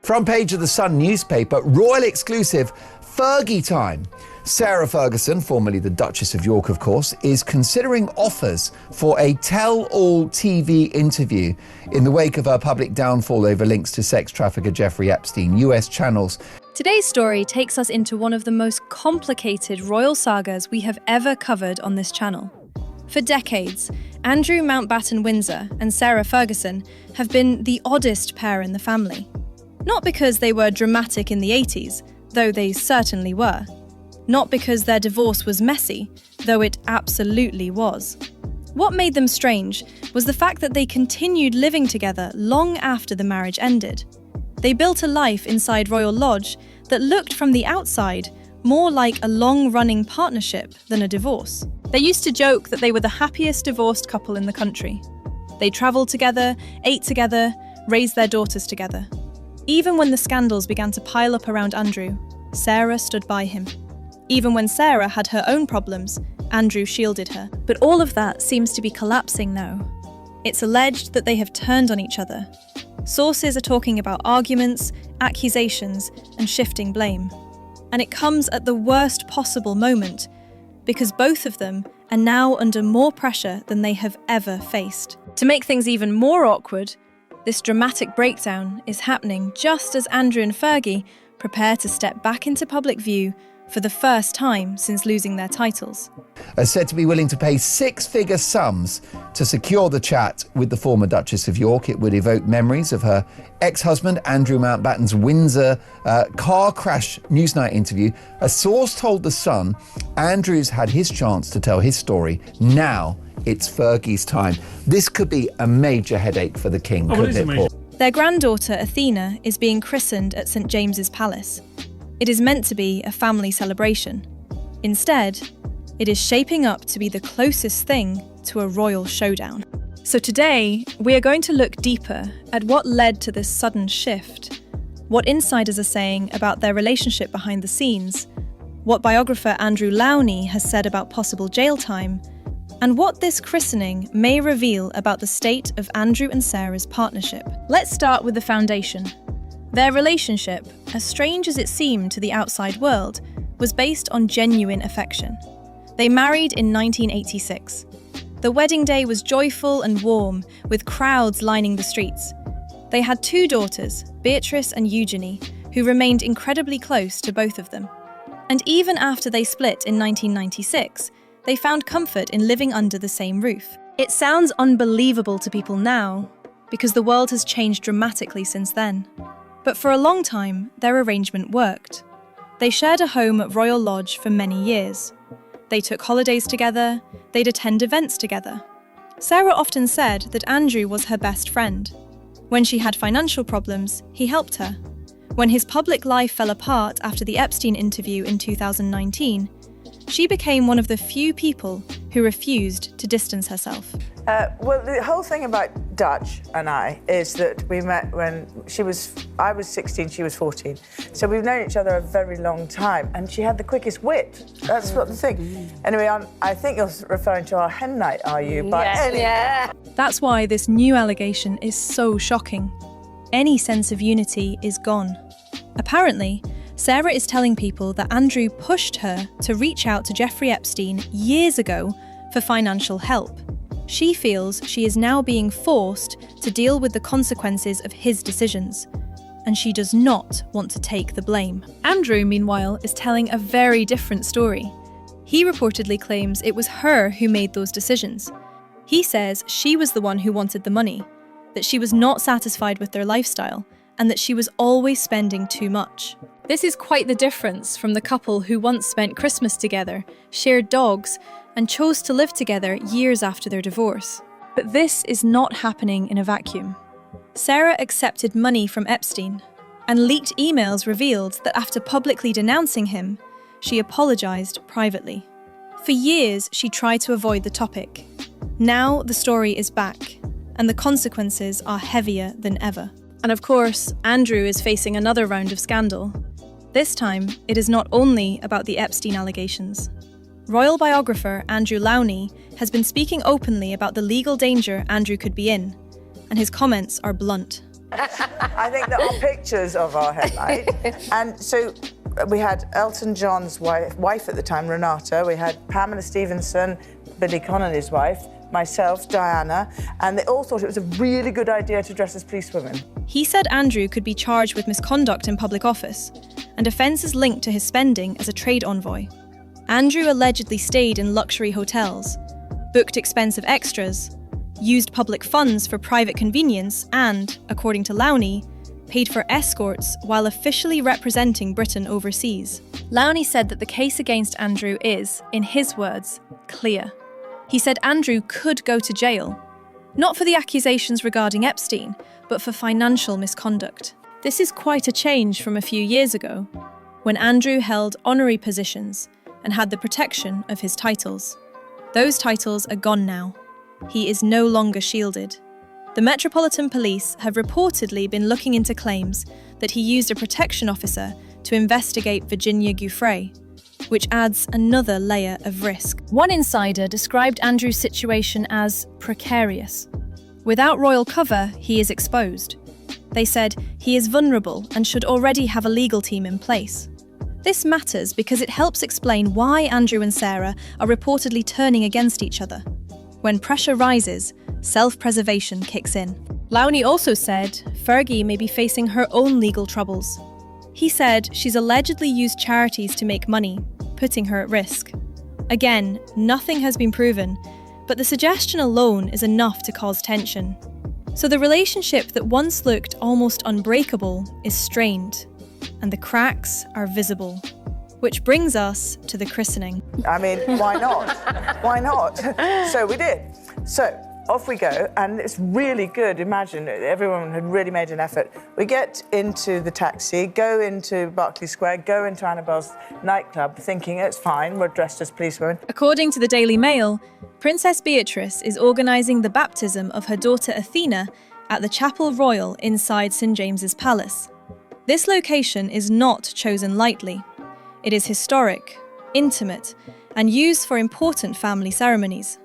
Front page of the Sun newspaper, royal exclusive, Fergie time. Sarah Ferguson, formerly the Duchess of York, of course, is considering offers for a tell-all TV interview in the wake of her public downfall over links to sex trafficker Jeffrey Epstein. US channels. Today's story takes us into one of the most complicated royal sagas we have ever covered on this channel. For decades, Andrew Mountbatten-Windsor and Sarah Ferguson have been the oddest pair in the family. Not because they were dramatic in the 80s, though they certainly were. Not because their divorce was messy, though it absolutely was. What made them strange was the fact that they continued living together long after the marriage ended. They built a life inside Royal Lodge that looked from the outside more like a long-running partnership than a divorce. They used to joke that they were the happiest divorced couple in the country. They travelled together, ate together, raised their daughters together. Even when the scandals began to pile up around Andrew, Sarah stood by him. Even when Sarah had her own problems, Andrew shielded her. But all of that seems to be collapsing now. It's alleged that they have turned on each other. Sources are talking about arguments, accusations, and shifting blame. And it comes at the worst possible moment, because both of them are now under more pressure than they have ever faced. To make things even more awkward, this dramatic breakdown is happening just as Andrew and Fergie prepare to step back into public view for the first time since losing their titles. Are said to be willing to pay six-figure sums to secure the chat with the former Duchess of York. It would evoke memories of her ex-husband, Andrew Mountbatten's Windsor car crash Newsnight interview. A source told The Sun, Andrew's had his chance to tell his story. Now it's Fergie's time. This could be a major headache for the king, couldn't it, Paul? Their granddaughter, Athena, is being christened at St James's Palace. It is meant to be a family celebration. Instead, it is shaping up to be the closest thing to a royal showdown. So today, we are going to look deeper at what led to this sudden shift, what insiders are saying about their relationship behind the scenes, what biographer Andrew Lownie has said about possible jail time, and what this christening may reveal about the state of Andrew and Sarah's partnership. Let's start with the foundation. Their relationship, as strange as it seemed to the outside world, was based on genuine affection. They married in 1986. The wedding day was joyful and warm, with crowds lining the streets. They had two daughters, Beatrice and Eugenie, who remained incredibly close to both of them. And even after they split in 1996, they found comfort in living under the same roof. It sounds unbelievable to people now, because the world has changed dramatically since then. But for a long time, their arrangement worked. They shared a home at Royal Lodge for many years. They took holidays together, they'd attend events together. Sarah often said that Andrew was her best friend. When she had financial problems, he helped her. When his public life fell apart after the Epstein interview in 2019, she became one of the few people who refused to distance herself. Well, the whole thing about Dutch and I is that we met when I was 16, she was 14. So we've known each other a very long time, and she had the quickest wit. That's what the thing. Anyway, I think you're referring to our hen night, are you? Yeah. That's why this new allegation is so shocking. Any sense of unity is gone. Apparently, Sarah is telling people that Andrew pushed her to reach out to Jeffrey Epstein years ago for financial help. She feels she is now being forced to deal with the consequences of his decisions, and she does not want to take the blame. Andrew, meanwhile, is telling a very different story. He reportedly claims it was her who made those decisions. He says she was the one who wanted the money, that she was not satisfied with their lifestyle, and that she was always spending too much. This is quite the difference from the couple who once spent Christmas together, shared dogs, and chose to live together years after their divorce. But this is not happening in a vacuum. Sarah accepted money from Epstein, and leaked emails revealed that after publicly denouncing him, she apologised privately. For years, she tried to avoid the topic. Now the story is back, and the consequences are heavier than ever. And of course, Andrew is facing another round of scandal. This time, it is not only about the Epstein allegations. Royal biographer Andrew Lownie has been speaking openly about the legal danger Andrew could be in, and his comments are blunt. I think there are pictures of our headlight. And so we had Elton John's wife at the time, Renata. We had Pamela Stevenson, Billy Connolly's wife, myself, Diana, and they all thought it was a really good idea to dress as policewomen. He said Andrew could be charged with misconduct in public office and offences linked to his spending as a trade envoy. Andrew allegedly stayed in luxury hotels, booked expensive extras, used public funds for private convenience and, according to Lownie, paid for escorts while officially representing Britain overseas. Lownie said that the case against Andrew is, in his words, clear. He said Andrew could go to jail, not for the accusations regarding Epstein, but for financial misconduct. This is quite a change from a few years ago, when Andrew held honorary positions and had the protection of his titles. Those titles are gone now. He is no longer shielded. The Metropolitan Police have reportedly been looking into claims that he used a protection officer to investigate Virginia Giuffre, which adds another layer of risk. One insider described Andrew's situation as precarious. Without royal cover, he is exposed. They said he is vulnerable and should already have a legal team in place. This matters because it helps explain why Andrew and Sarah are reportedly turning against each other. When pressure rises, self-preservation kicks in. Lownie also said Fergie may be facing her own legal troubles. He said she's allegedly used charities to make money, putting her at risk. Again, nothing has been proven, but the suggestion alone is enough to cause tension. So the relationship that once looked almost unbreakable is strained, and the cracks are visible. Which brings us to the christening. I mean, why not? Why not? So we did. So off we go, and it's really good. Imagine, everyone had really made an effort. We get into the taxi, go into Berkeley Square, go into Annabelle's nightclub, thinking it's fine, we're dressed as policewomen. According to the Daily Mail, Princess Beatrice is organising the baptism of her daughter Athena at the Chapel Royal inside St James's Palace. This location is not chosen lightly. It is historic, intimate, and used for important family ceremonies.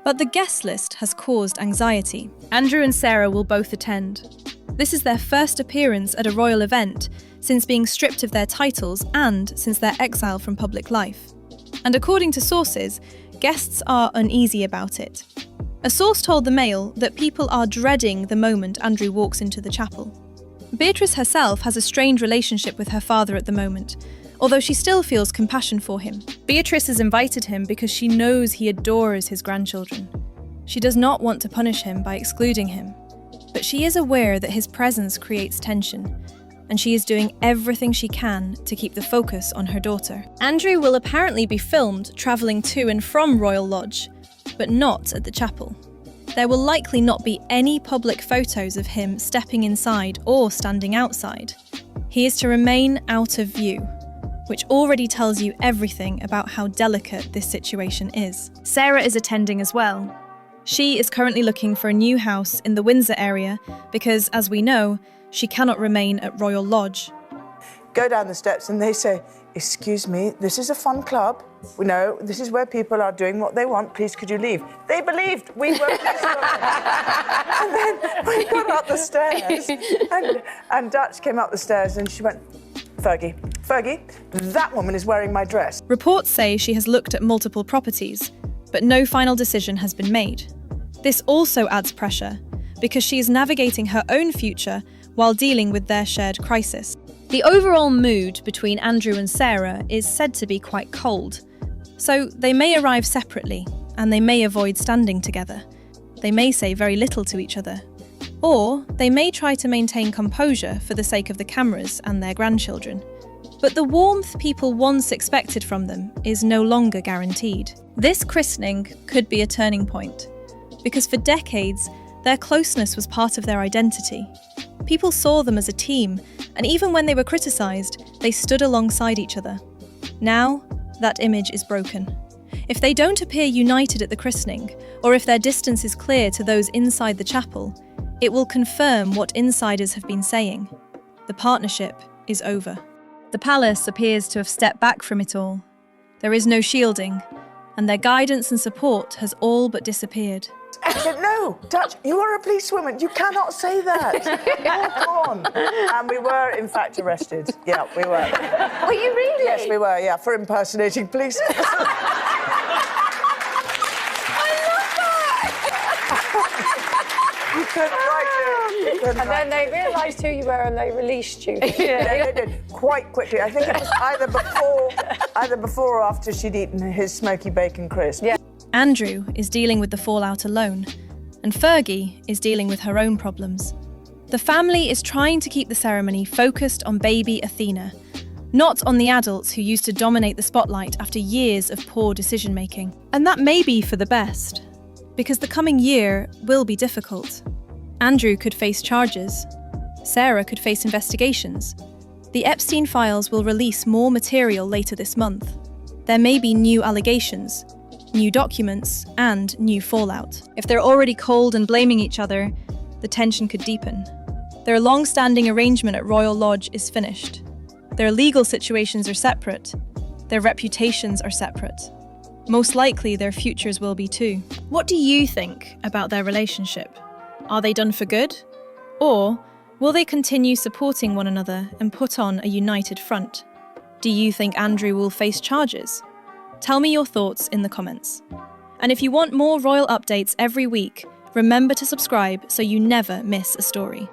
But the guest list has caused anxiety. Andrew and Sarah will both attend. This is their first appearance at a royal event since being stripped of their titles and since their exile from public life. And according to sources, guests are uneasy about it. A source told the Mail that people are dreading the moment Andrew walks into the chapel. Beatrice herself has a strained relationship with her father at the moment, although she still feels compassion for him. Beatrice has invited him because she knows he adores his grandchildren. She does not want to punish him by excluding him, but she is aware that his presence creates tension, and she is doing everything she can to keep the focus on her daughter. Andrew will apparently be filmed travelling to and from Royal Lodge, but not at the chapel. There will likely not be any public photos of him stepping inside or standing outside. He is to remain out of view, which already tells you everything about how delicate this situation is. Sarah is attending as well. She is currently looking for a new house in the Windsor area because, as we know, she cannot remain at Royal Lodge. Go down the steps and they say, "Excuse me, this is a fun club. We know this is where people are doing what they want. Please, could you leave?" They believed we were policewomen. And then we got up the stairs and Dutch came up the stairs and she went, Fergie, that woman is wearing my dress. Reports say she has looked at multiple properties, but no final decision has been made. This also adds pressure, because she is navigating her own future while dealing with their shared crisis. The overall mood between Andrew and Sarah is said to be quite cold, so they may arrive separately, and they may avoid standing together. They may say very little to each other. Or they may try to maintain composure for the sake of the cameras and their grandchildren. But the warmth people once expected from them is no longer guaranteed. This christening could be a turning point, because for decades, their closeness was part of their identity. People saw them as a team, and even when they were criticised, they stood alongside each other. Now, that image is broken. If they don't appear united at the christening, or if their distance is clear to those inside the chapel, it will confirm what insiders have been saying. The partnership is over. The palace appears to have stepped back from it all. There is no shielding, and their guidance and support has all but disappeared. that. I said, no, Dutch, you are a policewoman. You cannot say that. Walk on. And we were, in fact, arrested. Yeah, we were. Were you really? Yes, we were, yeah, for impersonating police. You couldn't write it. You couldn't And write then they realised who you were and they released you. Yeah, they did quite quickly. I think it was either before or after she'd eaten his smoky bacon crisp. Yeah. Andrew is dealing with the fallout alone, and Fergie is dealing with her own problems. The family is trying to keep the ceremony focused on baby Athena, not on the adults who used to dominate the spotlight after years of poor decision-making. And that may be for the best, because the coming year will be difficult. Andrew could face charges. Sarah could face investigations. The Epstein files will release more material later this month. There may be new allegations, new documents, and new fallout. If they're already cold and blaming each other, the tension could deepen. Their long-standing arrangement at Royal Lodge is finished. Their legal situations are separate. Their reputations are separate. Most likely, their futures will be too. What do you think about their relationship? Are they done for good? Or will they continue supporting one another and put on a united front? Do you think Andrew will face charges? Tell me your thoughts in the comments. And if you want more royal updates every week, remember to subscribe so you never miss a story.